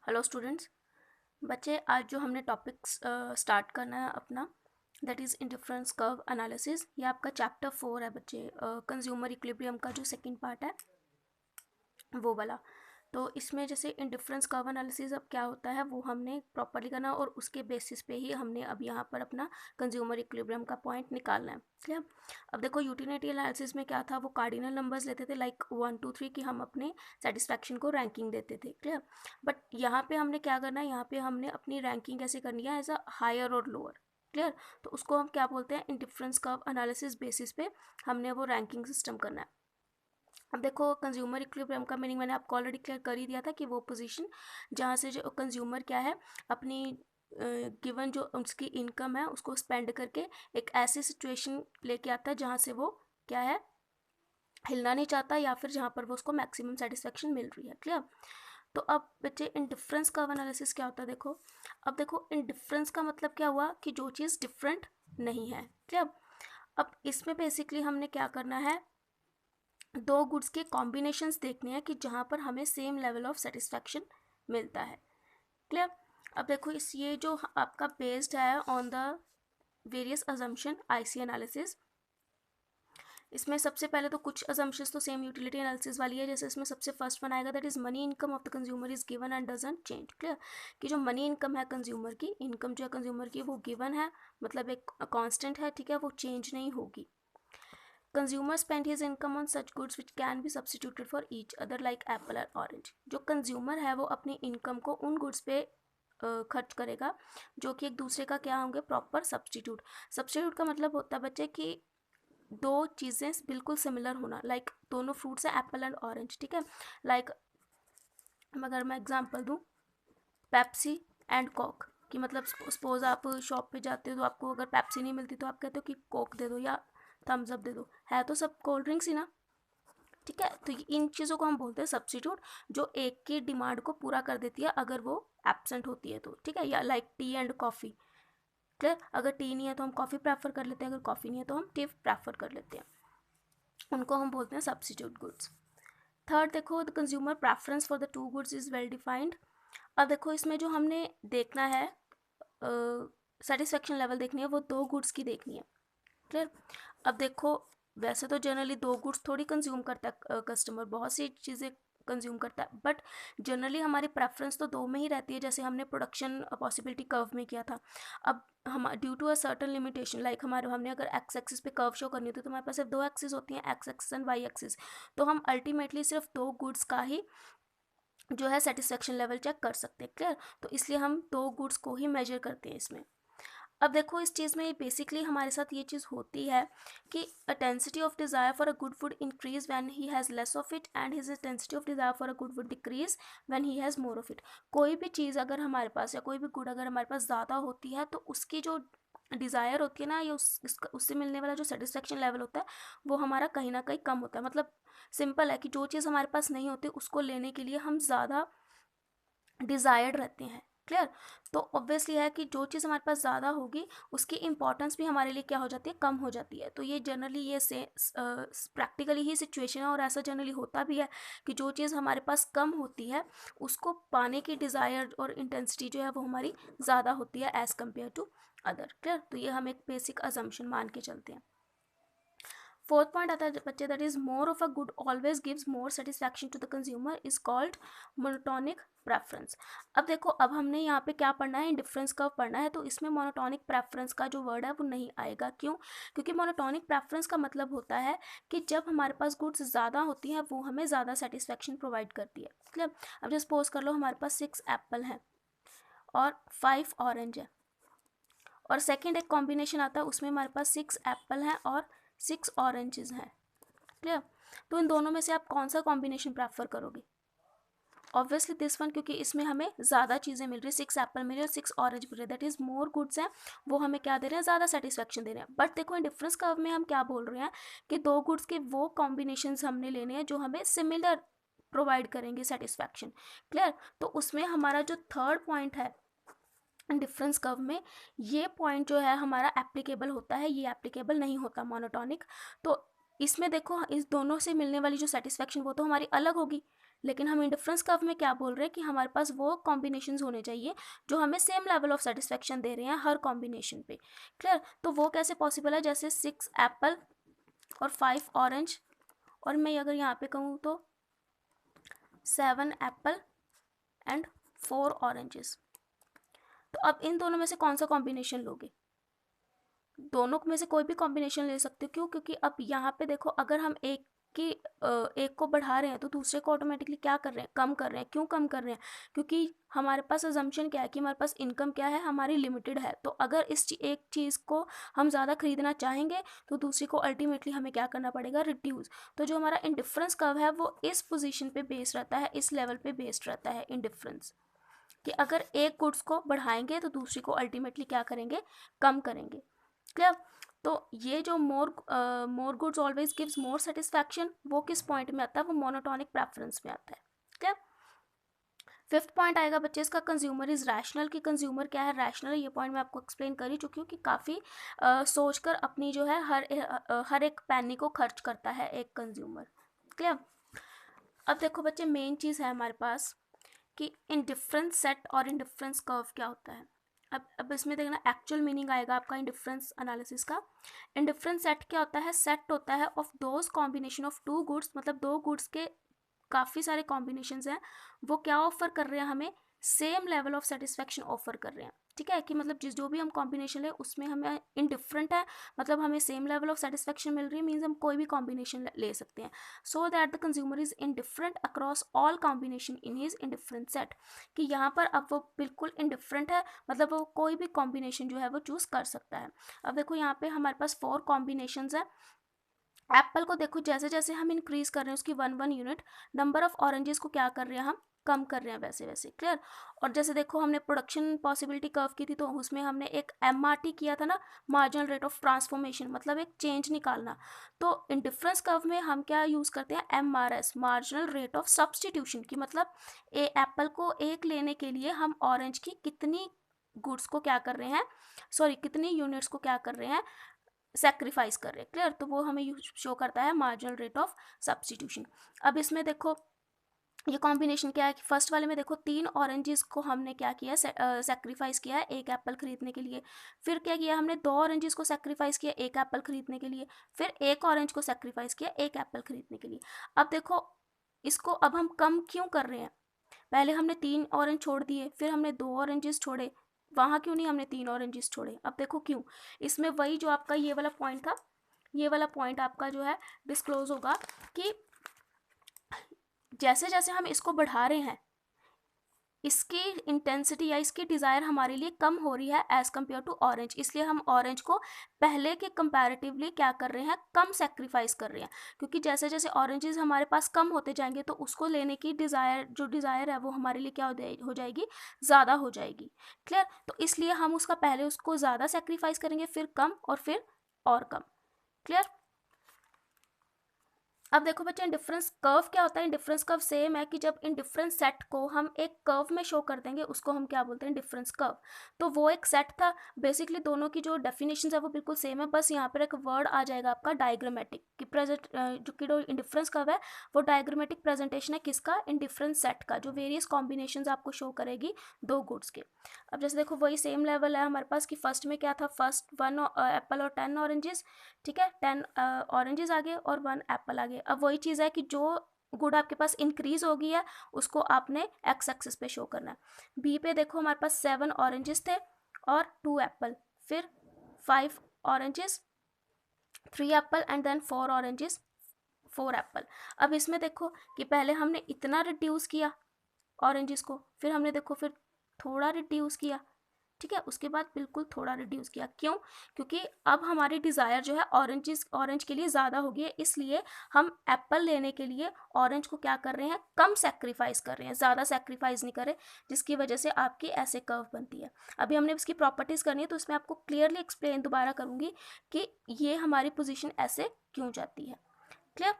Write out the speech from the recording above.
Hello students. बच्चे, आज जो हमने टॉपिक्स स्टार्ट करना है अपना, that is indifference curve analysis. ये आपका चैप्टर 4 है बच्चे, कंज्यूमर इक्विलिब्रियम का जो सेकंड पार्ट है वो वाला। तो इसमें जैसे इंडिफरेंस कर्व एनालिसिस अब क्या होता है वो हमने प्रॉपरली करना, और उसके बेसिस पे ही हमने अब यहाँ पर अपना कंज्यूमर इक्विलिब्रियम का पॉइंट निकालना है। क्लियर। अब देखो, यूटिलिटी एनालिसिस में क्या था, वो कार्डिनल नंबर्स लेते थे लाइक 1 2 3 कि हम अपने सेटिस्फैक्शन को रैंकिंग देते थे। क्लियर। बट यहाँ पे हमने क्या करना है, यहाँ पे हमने अपनी रैंकिंग कैसे करनी है, एज अ हायर और लोअर। क्लियर। तो उसको हम क्या बोलते हैं, इंडिफरेंस कर्व एनालिसिस बेसिस पे हमने वो रैंकिंग सिस्टम करना है। अब देखो, कंज्यूमर इक्विलिब्रियम का मीनिंग मैंने आपको ऑलरेडी क्लियर कर ही दिया था कि वो पोजीशन जहाँ से जो कंज्यूमर क्या है, अपनी गिवन जो उसकी इनकम है उसको स्पेंड करके एक ऐसी सिचुएशन लेके आता है जहाँ से वो क्या है, हिलना नहीं चाहता, या फिर जहाँ पर वो उसको मैक्सिमम सेटिस्फेक्शन मिल रही है। क्लियर। तो अब बच्चे, इंडिफरेंस कर्व एनालिसिस क्या होता है, देखो। अब देखो, इंडिफरेंस का मतलब क्या हुआ कि जो चीज़ डिफरेंट नहीं है। क्लियर। अब इसमें बेसिकली हमने क्या करना है, दो गुड्स के कॉम्बिनेशंस देखने हैं कि जहाँ पर हमें सेम लेवल ऑफ सेटिस्फैक्शन मिलता है। क्लियर। अब देखो, इस ये जो आपका बेस्ड है on the various assumption IC analysis. इसमें सबसे पहले तो कुछ अजम्पशंस तो सेम यूटिलिटी एनालिसिस वाली है। जैसे इसमें सबसे फर्स्ट वन आएगा, that is money income of the consumer is given and doesn't change. Clear. कि जो मनी इनकम है कंज्यूमर की, इनकम जो है कंज्यूमर की वो गिवन है, मतलब एक कांस्टेंट है, ठीक है, वो चेंज नहीं होगी। Consumer spend his income on such goods which can be substituted for each other like Apple और ऑरेंज। जो कंज्यूमर है वो अपनी इनकम को उन गुड्स पे खर्च करेगा जो कि एक दूसरे का क्या होंगे, प्रॉपर सब्सटीट्यूट। सब्सटीट्यूट का मतलब होता है बच्चे कि दो चीज़ें बिल्कुल सिमिलर होना, लाइक दोनों फ्रूट्स हैं, एप्पल एंड ऑरेंज, ठीक है। लाइक अगर मैं एग्जांपल दूं, पेप्सी एंड कोक, कि मतलब सपोज आप शॉप पे जाते हो तो आपको अगर पेप्सी नहीं मिलती तो आप कहते हो कि कोक दे दो या थम्स अप दे दो, है तो सब कोल्ड ड्रिंक्स ही ना। ठीक है। तो इन चीज़ों को हम बोलते हैं सब्स्टिट्यूट, जो एक की डिमांड को पूरा कर देती है अगर वो एब्सेंट होती है तो। ठीक है। या like T and coffee. Clear. अगर टी नहीं है तो हम कॉफ़ी प्रेफर कर लेते हैं, अगर कॉफ़ी नहीं है तो हम टी प्रेफर कर लेते हैं। उनको हम बोलते हैं सब्स्टिट्यूट गुड्स। थर्ड देखो, the consumer preference for the two goods is well defined. अब देखो, इसमें जो हमने देखना है, सेटिस्फेक्शन लेवल देखनी है, वो दो गुड्स की देखनी है। क्लियर। अब देखो, वैसे तो जनरली दो गुड्स थोड़ी कंज्यूम करता है कस्टमर, बहुत सी चीज़ें कंज्यूम करता है, बट जनरली हमारी प्रेफरेंस तो दो में ही रहती है, जैसे हमने प्रोडक्शन पॉसिबिलिटी कर्व में किया था। अब हम due to a certain limitation, like हमारे हमने अगर एक्स एक्सिस पे कर्व शो करनी होती है तो हमारे पास सिर्फ दो एक्सिस होती हैं, X axis and Y axis. तो हम अल्टीमेटली सिर्फ दो गुड्स का ही जो है सेटिस्फेक्शन लेवल चेक कर सकते हैं। क्लियर। तो इसलिए हम दो गुड्स को ही मेजर करते हैं इसमें। अब देखो, इस चीज़ में बेसिकली हमारे साथ ये चीज़ होती है कि intensity of desire for a good food increase when he has less of it, and his intensity of desire for a good food decrease when he has more of it. कोई भी चीज़ अगर हमारे पास, या कोई भी गुड अगर हमारे पास ज़्यादा होती है तो उसकी जो डिज़ायर होती है ना, या उससे मिलने वाला जो सेटिस्फेक्शन लेवल होता है वो हमारा कहीं ना कहीं कम होता है। मतलब सिंपल है कि जो चीज़ हमारे पास नहीं होती उसको लेने के लिए हम ज़्यादा डिज़ायर्ड रहते हैं। क्लियर। तो ऑब्वियसली है कि जो चीज़ हमारे पास ज़्यादा होगी उसकी इंपॉर्टेंस भी हमारे लिए क्या हो जाती है, कम हो जाती है। तो ये जनरली ये से प्रैक्टिकली ही सिचुएशन है, और ऐसा जनरली होता भी है कि जो चीज़ हमारे पास कम होती है उसको पाने की डिज़ायर और इंटेंसिटी जो है वो हमारी ज़्यादा होती है as compare to other. Clear. तो ये हम एक बेसिक अजम्पशन मान के चलते हैं। फोर्थ पॉइंट आता है बच्चे, that is more of a good always gives more satisfaction to the consumer is called monotonic preference. अब देखो, अब हमने यहाँ पे क्या पढ़ना है, डिफरेंस कर्व पढ़ना है, तो इसमें मोनोटोनिक प्रेफरेंस का जो वर्ड है वो नहीं आएगा। क्यों? क्योंकि मोनोटोनिक प्रेफरेंस का मतलब होता है कि जब हमारे पास गुड्स ज़्यादा होती हैं वो हमें ज़्यादा सेटिस्फैक्शन प्रोवाइड करती है। मतलब अब जब सपोज कर लो हमारे पास 6 एप्पल हैं और 5 ऑरेंज है, और सेकेंड एक कॉम्बिनेशन आता है उसमें हमारे पास 6 एप्पल हैं और 6 ऑरेंजेस हैं। क्लियर। तो इन दोनों में से आप कौन सा कॉम्बिनेशन प्रेफर करोगे? ऑब्वियसली दिस वन, क्योंकि इसमें हमें ज़्यादा चीज़ें मिल रही है, 6 एप्पल मिल रही है और 6 ऑरेंज मिल रही है, दैट इज़ मोर गुड्स हैं, वो हमें क्या दे रहे हैं, ज़्यादा सेटिस्फेक्शन दे रहे हैं। बट देखो, इन डिफरेंस कर्व में हम क्या बोल रहे हैं कि दो गुड्स के वो कॉम्बिनेशन हमने लेने हैं जो हमें सिमिलर प्रोवाइड करेंगे सेटिस्फैक्शन। क्लियर। तो उसमें हमारा जो थर्ड पॉइंट है डिफरेंस कर्व में, ये पॉइंट जो है हमारा एप्लीकेबल होता है, ये एप्लीकेबल नहीं होता मोनोटोनिक। तो इसमें देखो, इस दोनों से मिलने वाली जो सेटिस्फेक्शन वो तो हमारी अलग होगी, लेकिन हम इंडिफरेंस कर्व में क्या बोल रहे हैं कि हमारे पास वो कॉम्बिनेशंस होने चाहिए जो हमें सेम लेवल ऑफ सेटिस्फेक्शन दे रहे हैं हर कॉम्बिनेशन पे। क्लियर? तो वो कैसे पॉसिबल है, जैसे 6 एप्पल और 5 ऑरेंज, और मैं अगर यहाँ पे कहूँ तो 7 एप्पल एंड 4 ऑरेंजेस। तो अब इन दोनों में से कौन सा कॉम्बिनेशन लोगे? दोनों में से कोई भी कॉम्बिनेशन ले सकते हो। क्यों? क्योंकि अब यहाँ पे देखो, अगर हम एक को बढ़ा रहे हैं तो दूसरे को ऑटोमेटिकली क्या कर रहे हैं, कम कर रहे हैं। क्यों कम कर रहे हैं? क्योंकि हमारे पास अजम्पशन क्या है कि हमारे पास इनकम क्या है, हमारी लिमिटेड है। तो अगर एक चीज़ को हम ज़्यादा खरीदना चाहेंगे तो दूसरी को अल्टीमेटली हमें क्या करना पड़ेगा, रिड्यूस। तो जो हमारा इंडिफरेंस कर्व है वो इस पोजीशन पे बेस्ड रहता है, इस लेवल पे बेस्ड रहता है इंडिफरेंस, कि अगर एक गुड्स को बढ़ाएंगे तो दूसरी को अल्टीमेटली क्या करेंगे, कम करेंगे। क्लियर? तो ये जो more goods always gives more satisfaction, वो किस पॉइंट में आता है, वो मोनोटोनिक प्रेफरेंस में आता है। क्लियर? फिफ्थ पॉइंट आएगा बच्चे इसका, कंज्यूमर इज रैशनल। कि कंज्यूमर क्या है, रैशनल है। ये पॉइंट मैं आपको एक्सप्लेन कर ही चुकी हूँ कि काफ़ी सोचकर अपनी जो है हर एक पैनी को खर्च करता है एक कंज्यूमर। क्लियर? अब देखो बच्चे, मेन चीज़ है हमारे पास कि इंडिफरेंस सेट और इंडिफरेंस कर्व क्या होता है। अब इसमें देखना एक्चुअल मीनिंग आएगा आपका इंडिफरेंस एनालिसिस का। इंडिफरेंस सेट क्या होता है, सेट होता है of those combination of two goods, मतलब दो गुड्स के काफ़ी सारे कॉम्बिनेशंस हैं, वो क्या ऑफर कर रहे हैं, हमें same level of satisfaction offer कर रहे हैं। ठीक है? कि मतलब जो भी हम कॉम्बिनेशन ले उसमें हमें इनडिफरेंट है, मतलब हमें सेम लेवल ऑफ सेटिस्फेक्शन मिल रही है, मीन्स हम कोई भी कॉम्बिनेशन ले सकते हैं। So that the consumer is indifferent across all combination in his indifferent set. कि यहाँ पर अब वो बिल्कुल इनडिफरेंट है, मतलब वो कोई भी कॉम्बिनेशन जो है वो चूज़ कर सकता है। अब देखो यहाँ पे हमारे पास 4 कॉम्बिनेशंस है। एप्पल को देखो, जैसे जैसे हम इंक्रीज कर रहे हैं उसकी 1 यूनिट, नंबर ऑफ ऑरेंजेस को क्या कर रहे हैं, हम कम कर रहे हैं वैसे वैसे। क्लियर? और जैसे देखो हमने प्रोडक्शन पॉसिबिलिटी कर्व की थी, तो उसमें हमने एक MRT किया था ना, मार्जिनल रेट ऑफ ट्रांसफॉर्मेशन, मतलब एक चेंज निकालना। तो इंडिफरेंस कर्व में हम क्या यूज़ करते हैं, MRS, marginal rate of substitution, की मतलब एप्पल को एक लेने के लिए हम ऑरेंज की कितनी गुड्स को क्या कर रहे हैं, सॉरी कितनी यूनिट्स को क्या कर रहे हैं, सेक्रीफाइस कर रहे हैं। क्लियर? तो वो हमें शो करता है मार्जिनल रेट ऑफ सब्सटीट्यूशन। अब इसमें देखो ये कॉम्बिनेशन क्या है कि फर्स्ट वाले में देखो 3 ऑरेंजेस को हमने क्या किया, सेक्रीफाइस किया है एक एप्पल खरीदने के लिए। फिर क्या किया हमने, 2 ऑरेंजेस को सेक्रीफाइस किया एक एप्पल खरीदने के लिए। फिर एक ऑरेंज को सेक्रीफाइस किया एक एप्पल खरीदने के लिए। अब देखो इसको अब हम कम क्यों कर रहे हैं, पहले हमने 3 ऑरेंज छोड़ दिए, फिर हमने 2 ऑरेंजेस छोड़े, वहाँ क्यों नहीं हमने 3 ऑरेंजेस छोड़े। अब देखो क्यों, इसमें वही जो आपका ये वाला पॉइंट था, ये वाला पॉइंट आपका जो है डिस्क्लोज होगा कि जैसे जैसे हम इसको बढ़ा रहे हैं, इसकी इंटेंसिटी या इसकी डिज़ायर हमारे लिए कम हो रही है एज़ कम्पेयर टू ऑरेंज। इसलिए हम ऑरेंज को पहले के कंपैरेटिवली क्या कर रहे हैं, कम सेक्रीफाइस कर रहे हैं। क्योंकि जैसे जैसे ऑरेंजेस हमारे पास कम होते जाएंगे तो उसको लेने की डिज़ायर है वो हमारे लिए क्या हो जाएगी, ज़्यादा हो जाएगी। क्लियर? तो इसलिए हम उसका पहले उसको ज़्यादा सेक्रीफाइस करेंगे, फिर कम, और फिर और कम। क्लियर? अब देखो बच्चे, इंडिफरेंस कर्व क्या होता है। इंडिफरेंस कर्व सेम है कि जब इंडिफरेंस सेट को हम एक कर्व में शो कर देंगे उसको हम क्या बोलते हैं, डिफरेंस कर्व। तो वो एक सेट था, बेसिकली दोनों की जो डेफिनेशन है वो बिल्कुल सेम है, बस यहाँ पर एक वर्ड आ जाएगा आपका डायग्रामेटिक, कि जो इंडिफरेंस कर्व है वो डायग्रामेटिक प्रेजेंटेशन है किसका, इंडिफरेंस सेट का, जो वेरियस कॉम्बिनेशन आपको शो करेगी दो गुड्स के। अब जैसे देखो वही सेम लेवल है हमारे पास कि फर्स्ट में क्या था, फर्स्ट 1 एप्पल और 10 ऑरेंजेस। ठीक है, 10 ऑरेंजेस आ गए और 1 एप्पल आ गए। अब वही चीज़ है कि जो गुड आपके पास इंक्रीज हो गई है उसको आपने एक्स एक्सिस पे शो करना है। बी पे देखो हमारे पास 7 ऑरेंजेस थे और 2 एप्पल, फिर 5 oranges, 3 apple and then 4 oranges, 4 apple. अब इसमें देखो कि पहले हमने इतना रिड्यूस किया ऑरेंजेस को, फिर हमने देखो फिर थोड़ा रिड्यूस किया। ठीक है, उसके बाद बिल्कुल थोड़ा रिड्यूस किया। क्यों? क्योंकि अब हमारी डिज़ायर जो है ऑरेंज के लिए ज़्यादा हो गई है, इसलिए हम एप्पल लेने के लिए ऑरेंज को क्या कर रहे हैं, कम सेक्रीफाइस कर रहे हैं, ज़्यादा सेक्रीफाइस नहीं कर रहे, जिसकी वजह से आपकी ऐसे कर्व बनती है। अभी हमने इसकी प्रॉपर्टीज़ करनी है तो इसमें आपको क्लियरली एक्सप्लेन दोबारा करूँगी कि ये हमारी पोजिशन ऐसे क्यों जाती है। क्लियर?